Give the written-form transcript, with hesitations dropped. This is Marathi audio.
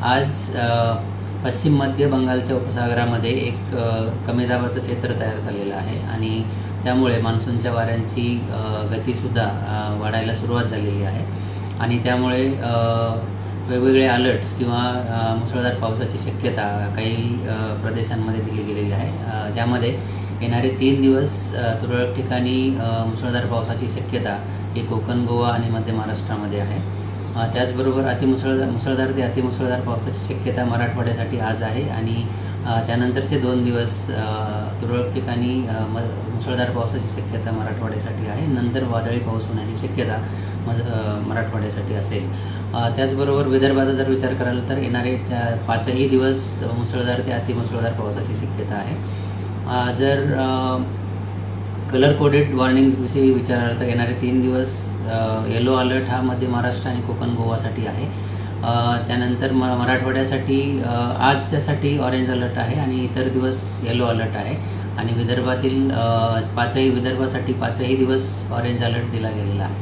आज पश्चिम मध्य बंगालच्या उपसागरामध्ये एक कमी दाबाचं क्षेत्र तयार झालेलं आहे आणि त्यामुळे मान्सूनच्या वाऱ्यांची गतीसुद्धा वाढायला सुरुवात झालेली आहे आणि त्यामुळे वेगवेगळे अलर्ट्स किंवा मुसळधार पावसाची शक्यता काही प्रदेशांमध्ये दिली गेलेली आहे, ज्यामध्ये येणारे 3 दिवस तुरळक ठिकाणी मुसळधार पावसाची शक्यता ही कोकण, गोवा आणि मध्य महाराष्ट्रामध्ये आहे। त्याचबरोबर मुसळधार ते अतिमुसळधार पावसाची शक्यता मराठवाड्यासाठी आज आहे आणि त्यानंतरचे 2 दिवस तुरळक ठिकाणी मुसळधार पावसाची शक्यता मराठवाड्यासाठी आहे। नंतर वादळी पाऊस होण्याची शक्यता मराठवाड्यासाठी असेल। त्याचबरोबर विदर्भाचा जर विचार कराल तर येणारे 5ही दिवस मुसळधार ते अतिमुसळधार पावसाची शक्यता आहे। जर कलर कोडेड वॉर्निंग्सविषयी विचाराल तर येणारे 3 दिवस येलो अलर्ट हा मध्य महाराष्ट्र आणि कोकण, गोवासाठी आहे। त्यानंतर मराठवाड्यासाठी आजच्यासाठी ऑरेंज अलर्ट आहे आणि इतर दिवस येलो अलर्ट आहे आणि विदर्भासाठी 5ही दिवस ऑरेंज अलर्ट दिला गेलेला आहे।